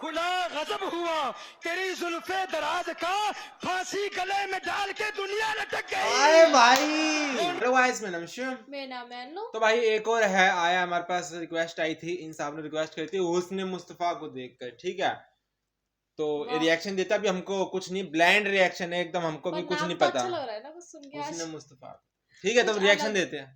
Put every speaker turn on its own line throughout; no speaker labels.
کھلا غضب ہوا تیری زلفے دراز کا پھانسی گلے میں ڈال کے دنیا لٹک گئی.
آئے بھائی. ہیلو گائز میں نمشم.
میرا نام ہے انو.
تو بھائی ایک اور ہے آیا ہمارے پاس ریکویسٹ آئی تھی ان صاحب نے ریکویسٹ کری تھی حسن مصطفیٰ کو دیکھ کر. ٹھیک ہے تو ریاکشن دیتا بھی ہم کو کچھ نہیں بلائنڈ ریاکشن ہے ایک دم ہم کو بھی کچھ نہیں پتا.
اچھا لگ رہا ہے نا کچھ سن کے.
حسن مصطفیٰ ٹھیک ہے تو ریاکشن دیتے ہیں.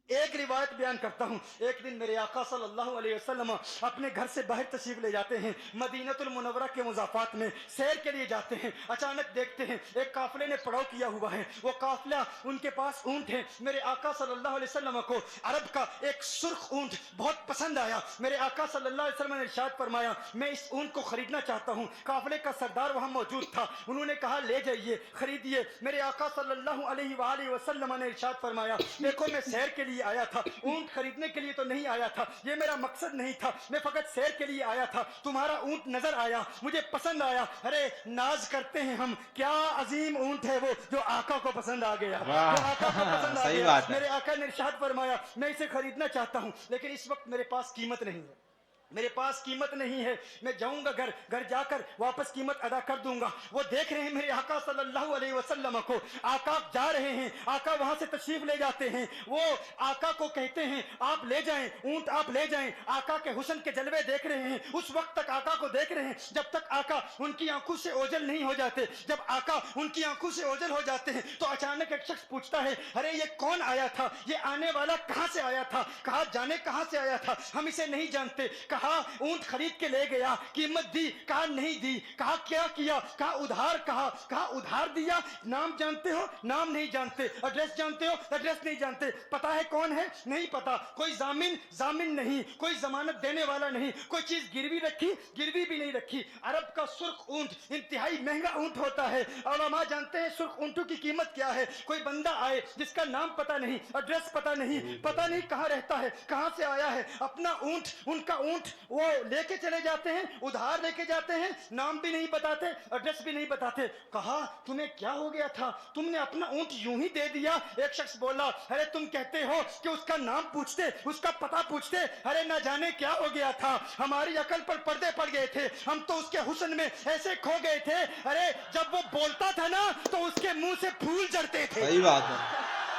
ایک روایت بیان کرتا ہوں. ایک دن میرے آقا صلی اللہ علیہ وسلم اپنے گھر سے باہر تشریف لے جاتے ہیں. مدینہ المنورہ کے مضافات میں سیر کے لیے جاتے ہیں. اچانک دیکھتے ہیں ایک قافلے نے پڑاؤ کیا ہوا ہے. وہ قافلہ ان کے پاس اونٹ ہے. میرے آقا صلی اللہ علیہ وسلم کو عرب کا ایک سرخ اونٹ بہت پسند آیا. میرے آقا صلی اللہ علیہ وسلم نے ارشاد فرمایا میں اس اونٹ کو خریدنا چاہتا ہوں. قافلے کا سردار وہاں موجود تھا. انہوں نے کہا لے جائیے خریدیے. میرے آقا صلی اللہ علیہ وآلہ وسلم نے ارشاد فرمایا دیکھو میں سیر کے لیے آیا تھا, اونٹ خریدنے کے لیے تو نہیں آیا تھا. یہ میرا مقصد نہیں تھا. میں فقط سیر کے لیے آیا تھا. تمہارا اونٹ نظر آیا مجھے پسند آیا. ارے ناز کرتے ہیں ہم کیا عظیم اونٹ ہے وہ جو آقا کو پسند آ گیا. جو آقا کو پسند آ گیا. میرے آقا نے ارشاد فرمایا میں اسے خریدنا چاہتا ہوں لیکن اس وقت میرے پاس قیمت نہیں ہے. میرے پاس قیمت نہیں ہے. میں جاؤں گا گھر جا کر واپس قیمت ادا کر دوں گا. وہ دیکھ رہے ہیں میرے آقا صلی اللہ علیہ وسلم کو. آقا جا رہے ہیں. آقا وہاں سے تشریف لے جاتے ہیں. وہ آقا کو کہتے ہیں آپ لے جائیں اونٹ آپ لے جائیں. آقا کے حسن کے جلوے دیکھ رہے ہیں. اس وقت تک آقا کو دیکھ رہے ہیں جب تک آقا ان کی آنکھوں سے اوجھل نہیں ہو جاتے. جب آقا ان کی آنکھوں سے اوجھل ہو جاتے ہیں تو اچانک ایک شخص پوچھتا ہے ارے یہ کون آیا تھا, یہ آنے والا کہاں سے آیا تھا, کہا جانے کہاں سے آیا تھا, ہم اسے نہیں جانتے. کہا اونٹ خرید کے لے گیا, قیمت دی, کہا نہیں دی. کہا کیا کیا, کہا ادھار, کہا ادھار دیا. نام جانتے ہو, نام نہیں جانتے. ایڈریس جانتے ہو, ایڈریس نہیں جانتے. پتا ہے کون ہے, نہیں پتا. کوئی ضامن نہیں, کوئی ضمانت دینے والا نہیں. کوئی چیز گروی رکھی, گروی بھی نہیں رکھی. عرب کا سرخ اونٹ انتہائی مہنگا اونٹ ہوتا ہے. علماء جانتے ہیں سرخ اونٹوں کی قیمت کیا ہے. کوئی بندہ آئے جس کا نام پتا نہیں, ایڈریس پتا نہیں, پتا نہیں کہاں رہتا ہے, کہاں سے آیا ہے. اپنا اونٹ, ان کا اونٹ وہ لے کے چلے جاتے ہیں, ادھار لے کے جاتے ہیں, نام بھی نہیں بتاتے, ایڈریس بھی نہیں بتاتے. کہا تمہیں کیا ہو گیا تھا, تم نے اپنا اونٹ یوں ہی دے دیا. ایک شخص بولا ارے تم کہتے ہو کہ اس کا نام پوچھتے, اس کا پتہ پوچھتے. ارے نہ جانے کیا ہو گیا تھا, ہماری عقل پر پردے پڑ گئے تھے. ہم تو اس کے حسن میں ایسے کھو گئے تھے. ارے جب وہ بولتا تھا نا تو اس کے منہ سے پھول جھڑتے تھے.
صحیح بات ہے,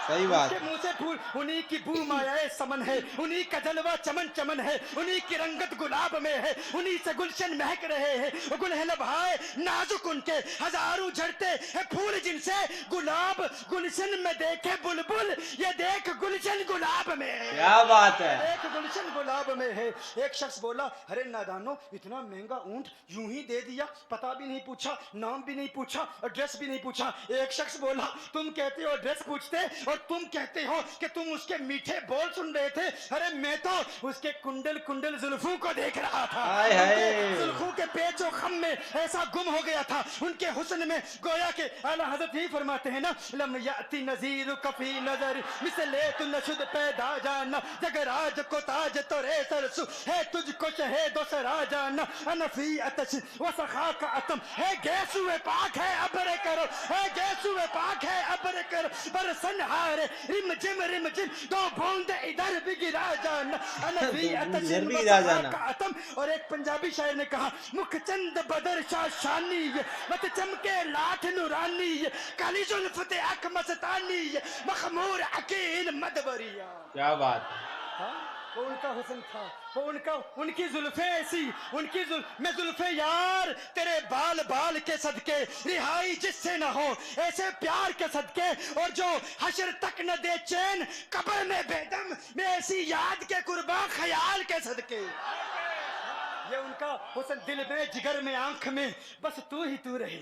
صحیح بات
کے منہ سے پھول. انہی کی بو مایائے سمن ہے, انہی کا جلوہ چمن چمن ہے, انہی کی رنگت گلاب میں ہے, انہی سے گلشن مہک رہے ہیں. گل ہے لبھائے نازک ان کے, ہزاروں جھڑتے ہیں پھول جن سے. گلاب گلشن میں دیکھے بلبل, یہ دیکھ گلشن گلاب میں ہے.
کیا بات ہے,
ایک گلشن گلاب میں ہے. ایک شخص بولا ارے نادانو اتنا مہنگا اونٹ یوں ہی دے دیا, پتہ بھی نہیں پوچھا, نام بھی نہیں پوچھا, ایڈریس بھی نہیں پوچھا. ایک شخص بولا تم کہتے ہو ایڈریس پوچھتے اور تم کہتے ہو کہ تم اس کے میٹھے بول سن رہے تھے. ارے میں تو اس کے کنڈل زلفوں کو دیکھ رہا تھا. زلفوں کے پیچ و خم میں ایسا گم ہو گیا تھا, ان کے حسن میں. گویا کہ اعلیٰ حضرت ہی فرماتے ہیں نا لم یاتی نذیر کفی نظر مثل تو نشد پیدا جانا. جگر آج کو تاج تو رے سرسو ہے تجھ کو شہید و سرا جانا. انفی اتش و سخا کا اتم ہے گیسو پاک ہے ابر کرو, ہے گیسو پاک ہے ابر کرو. برسن ہارے رم جم دو بوند ادھر بھی گرا جانا. انفی اتش و سخا کا اتم. اور ایک پنجابی شاعر نے کہا مکھ چند بدر شاہ شانی مت چمکے لاٹھ نورانی, کالی زلفت اک مستانی, مخمور عقیل مدبریا.
کیا بات ہے.
وہ ان کا حسن تھا, وہ ان کی زلفیں ایسی, ان کی میں زلفیں یار تیرے بال بال کے صدقے, رہائی جس سے نہ ہو ایسے پیار کے صدقے. اور جو حشر تک نہ دے چین قبر میں بیدم, میں ایسی یاد کے قربان خیال کے صدقے. یہ ان کا حسن. دل میں جگر میں آنکھ میں بس تو ہی تو رہے,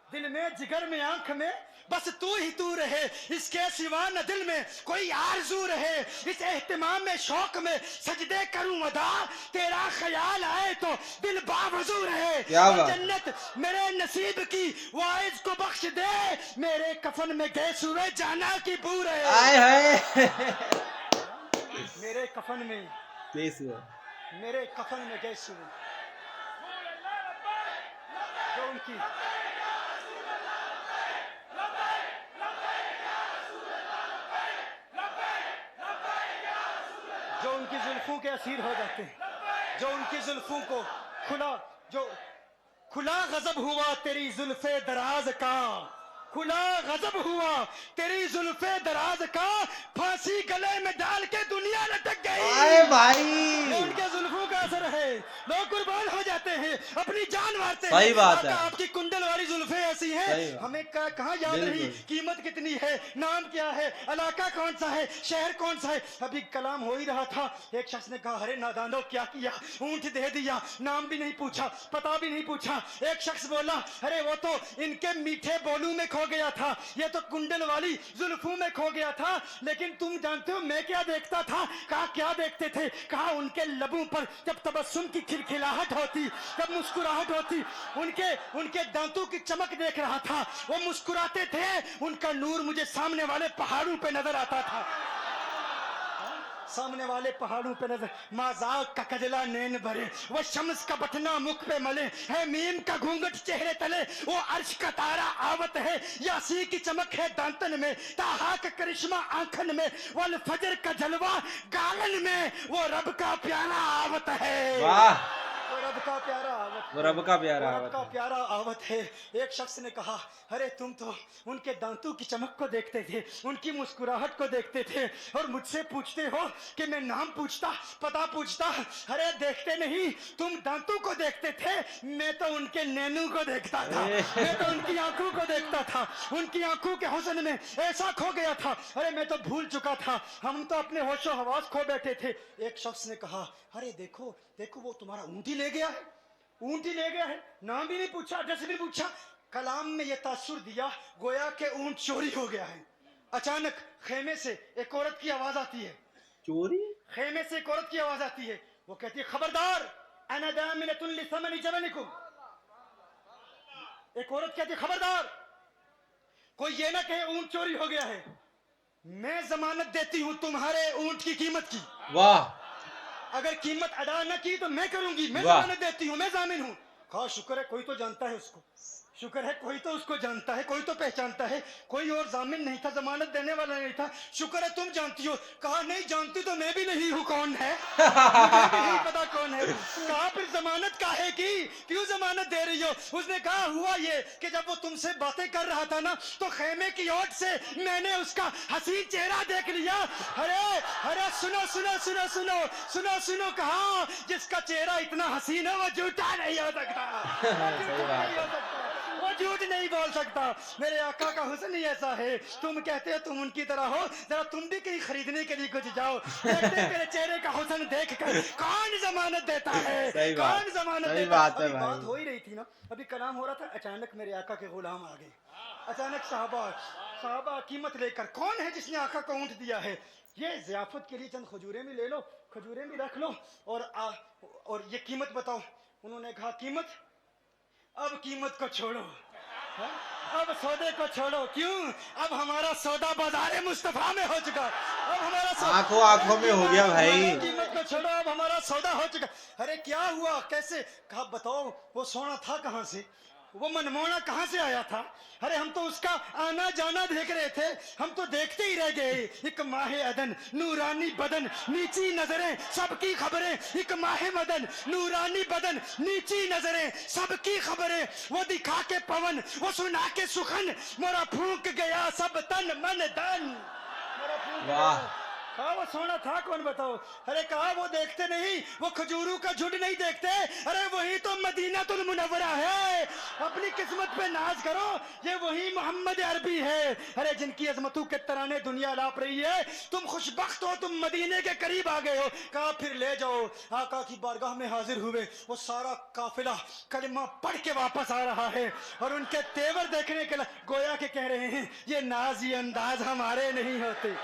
دل میں جگر میں آنکھ میں بس تو ہی تو رہے. اس کے سوا نہ دل میں کوئی آرزو رہے. اس اہتمام میں شوق میں سجدے کروں ادا, تیرا خیال آئے تو دل باوضو رہے. جنت میرے نصیب کی وائز کو بخش دے, میرے کفن میں گیس ہوئے جانا کی بو رہے. میرے کفن میں گیس ہوئے, میرے کفن میں گیس ہوئے. جو ان کی جو ان کی زلفوں کے اسیر ہو جاتے ہیں, جو ان کی زلفوں کو کھلا जो खुला गजब हुआ तेरी जुल्फे दराज का, खुला गजब हुआ तेरी जुल्फे दराज का, फांसी गले में डाल के दुनिया लटक गई।
आए भाई,
ये उनके जुल्फों का असर है, लोग कुर्बान हो जाते हैं, अपनी जान मारते हैं।
सही बात है।
आका, आपकी कुंडल वाली जुल्फे ऐसी
सही
हैं,
बात।
हमें कहाँ याद रही
बिल्कुल।
कीमत कितनी है, नाम क्या है, इलाका कौन सा है, शहर कौन सा है। अभी कलाम हो ही रहा था, एक शख्स ने कहा अरे नादानो क्या किया, ऊंट दे दिया, नाम भी नहीं पूछा, पता भी नहीं पूछा। एक शख्स बोला अरे वो तो इनके मीठे बोलू में खो गया था, ये तो कुंडल वाली जुल्फों में खो गया था। लेकिन तुम जानते हो मैं क्या देखता था? कहा क्या देखते थे? कहा उनके लबों पर जब तबस्सुम की खिलखिलाहट होती, जब मुस्कुराहट होती, उनके दांतों की चमक देख रहा था। वो मुस्कुराते थे, उनका नूर मुझे सामने वाले पहाड़ों पे नजर आता था, सामने वाले पहाड़ों पे नजर। माजाक का कजला नैन भरे, वो शम्स का बटना मुख पे मले, है मीम का घूंघट चेहरे तले, वो अर्श का तारा आवत है, यासी की चमक है दांतन में, ताहा का करिश्मा आंखन में, वल फजर का जलवा गालन में, वो रब का प्यारा आवत है।
वाह,
वो रब का प्यारा आवत,
वो रब का प्यारा
वो रब
आवत
का
है।
प्यारा आवत है। एक शख्स ने कहा अरे तुम तो उनके दांतों की चमक को देखते थे, उनकी मुस्कुराहट को देखते थे, और मुझसे पूछते हो कि मैं नाम पूछता, पता पूछता। अरे देखते नहीं, तुम दांतों को देखते थे, मैं तो उनके नैनों को देखता था, मैं तो उनकी आंखों को देखता था, उनकी आंखों के हुस्न में ऐसा खो गया था। अरे मैं तो भूल चुका था, हम तो अपने होशो हवास खो बैठे थे। एक शख्स ने कहा अरे देखो देखो वो तुम्हारा ऊंट ही ले गया है, ऊंट ही ले गया है, नाम भी नहीं पूछा, एड्रेस भी नहीं पूछा। कलाम में ये तासुर दिया गोया के ऊंट चोरी हो गया है। अचानक खेमे से एक औरत की आवाज आती है,
चोरी?
खेमे से एक औरत की आवाज आती है, वो कहती है खबरदार अना दामिनतुन लिसमनि जबनिकुम। एक औरत कहती है खबरदार, कोई ये ना कहे ऊंट चोरी हो गया है, मैं जमानत देती हूं तुम्हारे ऊंट की कीमत की।
वाह,
अगर कीमत अदा न की तो मैं करूंगी, मैं
वाह।
जमानत देती हूँ, मैं जामिन हूँ। कहा शुक्र है कोई तो जानता है उसको, शुक्र है कोई तो उसको जानता है, कोई तो पहचानता है, कोई और जामिन नहीं था, जमानत देने वाला नहीं था, शुक्र है तुम जानती हो। कहा नहीं जानती तो मैं भी नहीं हूँ, कौन है मुझे भी नहीं पता कौन है। कहा फिर जमानत काहे की, क्यों जमानत दे रही हो? उसने कहा हुआ ये कि जब वो तुमसे बातें कर रहा था ना, तो खेमे की ओट से मैंने उसका हसीन चेहरा देख लिया। अरे अरे सुनो सुनो सुनो सुनो सुनो सुनो, कहा जिसका चेहरा इतना हसीन है वो झूठा नहीं हो सकता,
सही बात है।
वो झूठ नहीं बोल सकता। मेरे आका का हुस्न ही ऐसा है, तुम कहते हो तुम उनकी तरह हो, जरा तुम भी कहीं खरीदने के लिए कुछ जाओ, देखते तेरे चेहरे का हुस्न देख कर कौन जमानत देता है,
सही बात,
कौन जमानत
सही
देता
बात है
अभी
भाई।
बात हो ही रही थी ना, अभी कलाम हो रहा था, अचानक मेरे आका के गुलाम आ गए। अचानक साहबा कीमत लेकर, कौन है जिसने आका को ऊंट दिया है? ये जियाफत के लिए चंद खजूरें भी ले लो, खजूरें भी रख लो, और ये कीमत बताओ। उन्होंने कहा कीमत, अब कीमत को छोड़ो, हाँ? अब सौदे को छोड़ो। क्यों? अब हमारा सौदा बाजारे मुस्तफा में हो चुका, अब हमारा
आंखों आंखों में हो गया भाई।
कीमत को छोड़ो, अब हमारा सौदा हो चुका। अरे क्या हुआ, कैसे? कहा बताओ वो सोना था कहाँ से, वो मनमोहना कहाँ से आया था? अरे हम तो उसका आना जाना देख रहे थे, हम तो देखते ही रह गए। एक माहे अदन नूरानी बदन नीची नजरें सबकी खबरें, एक माहे मदन नूरानी बदन नीची नजरें सबकी खबरें, वो दिखा के पवन वो सुना के सुखन, मोरा फूंक गया सब तन मन धन, मोरा फूंक
वाह।
गया। कहा वो सोना था कौन बताओ? अरे कहा वो देखते नहीं, वो खजूरों का झुंड नहीं देखते, अरे वही तो मदीनातुल मुनव्वरा है। अपनी किस्मत पे नाज करो, ये वही मोहम्मद अरबी है। अरे जिनकी अजमतों के तराने दुनिया लाप रही है, तुम खुशबख्त हो, तुम मदीने के करीब आ गए हो। कहा फिर ले जाओ। आका की बारगाह में हाजिर हुए, वो सारा काफिला कलिमा पढ़ के वापस आ रहा है, और उनके तेवर देखने के लिए गोया के कह रहे हैं ये नाज ये अंदाज हमारे नहीं होते,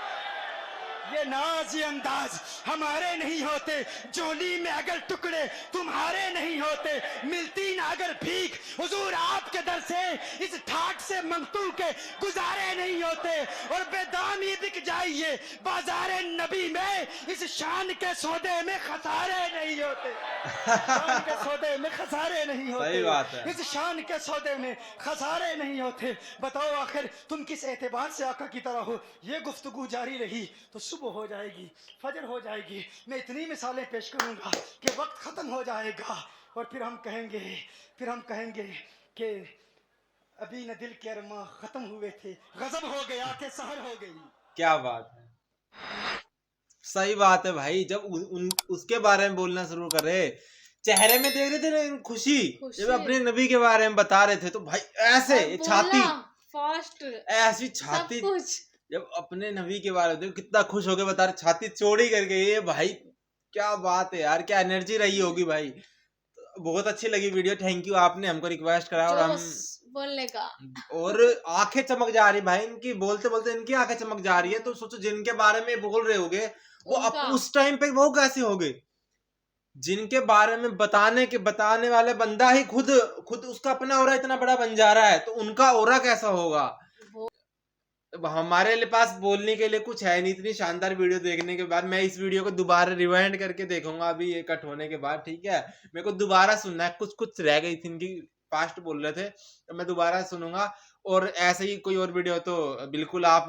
ये नाज ये अंदाज हमारे नहीं होते, जोली में अगर टुकड़े तुम्हारे नहीं होते, मिलती ना अगर भीख हुजूर आपके दर से, इस ठाट से मंगतू के गुजारे नहीं होते, और बेदामी बिक जाइए बाजारे नबी में, इस शान के सौदे में खसारे नहीं होते, शान के सौदे में खसारे नहीं होते,
सही बात है।
इस शान के सौदे में खसारे नहीं होते। बताओ आखिर तुम किस एतबार से आका की तरह हो? ये गुफ्तगू जारी रही तो सुबह हो जाएगी, फजर हो जाएगी, मैं इतनी मिसालें पेश करूंगा कि वक्त खत्म हो जाएगा। और फिर हम कहेंगे कि अभी न दिल के अरमा खत्म हुए थे, गजब हो गया कि सहर हो गई।
क्या बात है, सही बात है भाई। जब उसके बारे में बोलना शुरू करे, चेहरे में देख रहे थे ना खुशी, जब अपने नबी के बारे में बता रहे थे तो भाई ऐसे छाती
फास्ट,
ऐसी छाती, जब अपने नबी के बारे में देखो कितना खुश होके बता रहे, छाती चौड़ी करके, ये भाई क्या बात है यार, क्या एनर्जी रही होगी भाई। बहुत अच्छी लगी वीडियो, थैंक यू, आपने हमको रिक्वेस्ट करा और हम
बोलने का,
और आंखें चमक जा रही भाई इनकी, बोलते बोलते इनकी आंखें चमक जा रही है। तो सोचो जिनके बारे में बोल रहे होगे वो उस टाइम पे वो कैसे होगे, जिनके बारे में बताने वाले बंदा ही खुद उसका अपना ओरा इतना बड़ा बन जा रहा है, तो उनका ओरा कैसा होगा। हमारे पास बोलने के लिए कुछ है नहीं। इतनी शानदार वीडियो देखने के बाद मैं इस वीडियो को दोबारा रिवाइंड करके देखूंगा अभी ये कट होने के बाद, ठीक है। मेरे को दोबारा सुनना है, कुछ रह गई थी इनकी, फास्ट बोल रहे थे, तो मैं दोबारा सुनूंगा। और ऐसे ही कोई और वीडियो तो बिल्कुल आप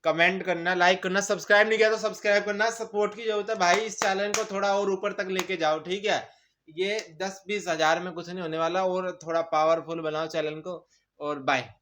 कमेंट करना, लाइक करना, सब्सक्राइब नहीं किया तो सब्सक्राइब करना। सपोर्ट की जरूरत है भाई, इस चैनल को थोड़ा और ऊपर तक लेके जाओ, ठीक है। ये 10-20 हजार में कुछ नहीं होने वाला, और थोड़ा पावरफुल बनाओ चैनल को। और बाय।